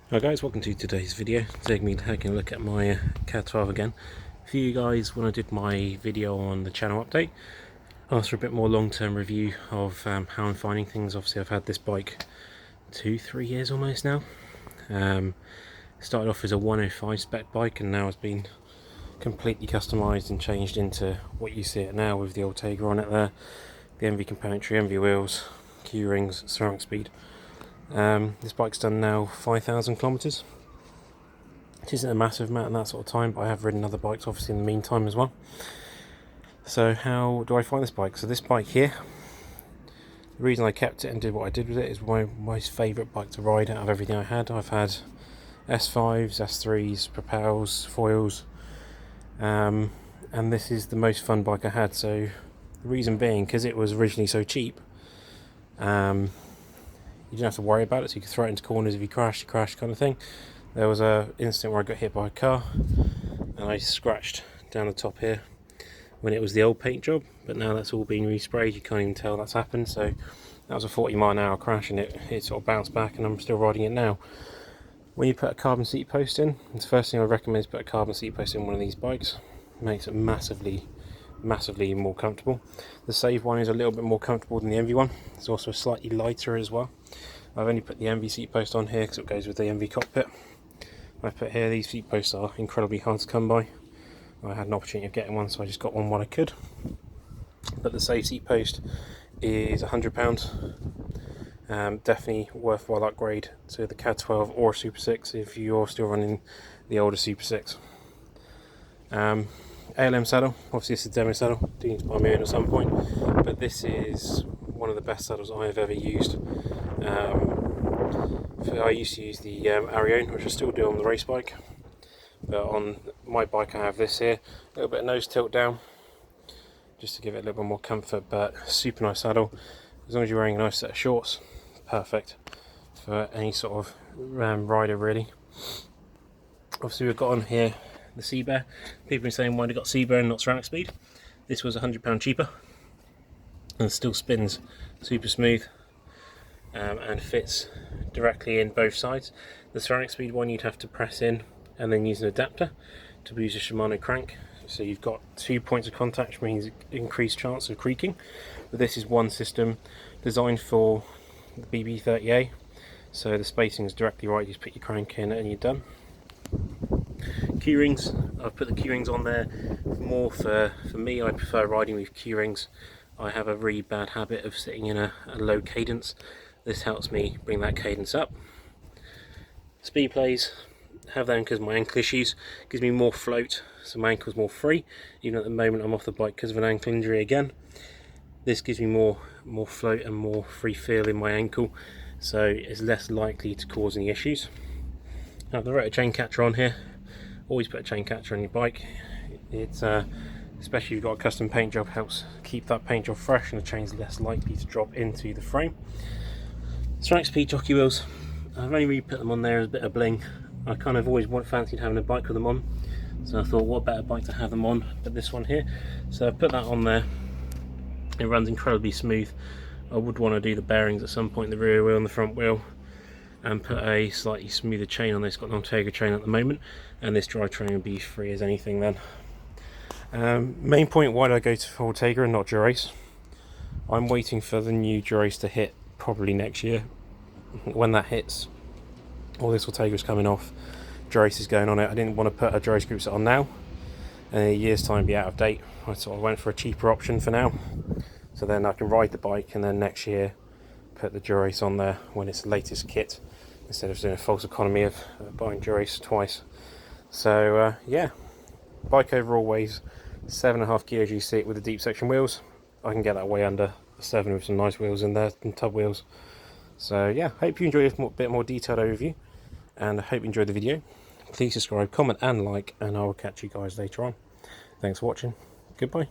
Hi guys, welcome to today's video. Today we're taking a look at my CAAD12 again. For you guys, when I did my video on the channel update, I asked for a bit more long-term review of how I'm finding things. Obviously I've had this bike 2-3 years almost now. Started off as a 105 spec bike and now it's been completely customised and changed into what you see it now, with the Ultegra on it there, the MV componentry, MV wheels, Q rings, ceramic speed. This bike's done now 5,000 kilometres. It isn't a massive amount in that sort of time, but I have ridden other bikes obviously in the meantime as well. So how do I find this bike? So this bike here, the reason I kept it and did what I did with it is my most favourite bike to ride out of everything I had. I've had S5s, S3s, Propels, foils, and this is the most fun bike I had. So the reason being, because it was originally so cheap, you didn't have to worry about it, so you could throw it into corners. If you crashed, you crashed kind of thing. There was an instant where I got hit by a car and I scratched down the top here when it was the old paint job, but now that's all been resprayed. You can't even tell that's happened. So that was a 40-mile-an-hour crash and it sort of bounced back, and I'm still riding it now. When you put a carbon seat post in, the first thing I recommend is put a carbon seat post in one of these bikes. It makes it massively more comfortable. The Save one is a little bit more comfortable than the Envy one. It's also slightly lighter as well. I've only put the Envy seat post on here because it goes with the Envy cockpit. I put here, these seat posts are incredibly hard to come by. I had an opportunity of getting one, so I just got one while I could. But the Save seat post is £100. Definitely worthwhile upgrade to the CAAD12 or Super 6 if you're still running the older Super 6. ALM saddle, obviously this is a demo saddle, do need to buy my own at some point, but this is one of the best saddles I have ever used. I used to use the Arione, which I still do on the race bike, but on my bike I have this here, a little bit of nose tilt down, just to give it a little bit more comfort, but super nice saddle. As long as you're wearing a nice set of shorts, perfect for any sort of rider really. Obviously we've got on here the Sea Bear. People have been saying, why have you got Sea Bear and not ceramic speed? This was £100 cheaper and still spins super smooth and fits directly in both sides. The ceramic speed one you'd have to press in and then use an adapter to use a Shimano crank, so you've got 2 points of contact, which means increased chance of creaking. But this is one system designed for the BB30A, so the spacing is directly right. You just put your crank in and you're done. Q rings, I've put the Q rings on there more for me. I prefer riding with Q rings. I have a really bad habit of sitting in a low cadence. This helps me bring that cadence up. Speed plays, have them because of my ankle issues. Gives me more float, so my ankle's more free. Even at the moment I'm off the bike because of an ankle injury again. This gives me more float and more free feel in my ankle, so it's less likely to cause any issues. I have the rotor chain catcher on here. Always put a chain catcher on your bike. It's especially if you've got a custom paint job, helps keep that paint job fresh and the chain's less likely to drop into the frame. Ceramic speed jockey wheels, I've only really put them on there as a bit of bling. I kind of always fancied having a bike with them on, so I thought what better bike to have them on but this one here. So I've put that on there. It runs incredibly smooth. I would want to do the bearings at some point, the rear wheel and the front wheel, and put a slightly smoother chain on this. It's got an Ultegra chain at the moment, and this drivetrain will be free as anything then. Main point, why did I go to Ultegra and not Dura-Ace? I'm waiting for the new Dura-Ace to hit probably next year. When that hits, all this Ultegra is coming off, Dura-Ace is going on it. I didn't want to put a Dura-Ace group set on now and in a year's time be out of date. I sort of went for a cheaper option for now, so then I can ride the bike and then next year put the Dura-Ace on there when it's the latest kit, instead of doing a false economy of buying Dura-Ace twice. So yeah, bike overall weighs 7.5 kg seat with the deep section wheels. I can get that way under 7 with some nice wheels in there and tub wheels. So yeah, hope you enjoyed a bit more detailed overview, and I hope you enjoyed the video. Please subscribe, comment and like, and I will catch you guys later on. Thanks for watching. Goodbye.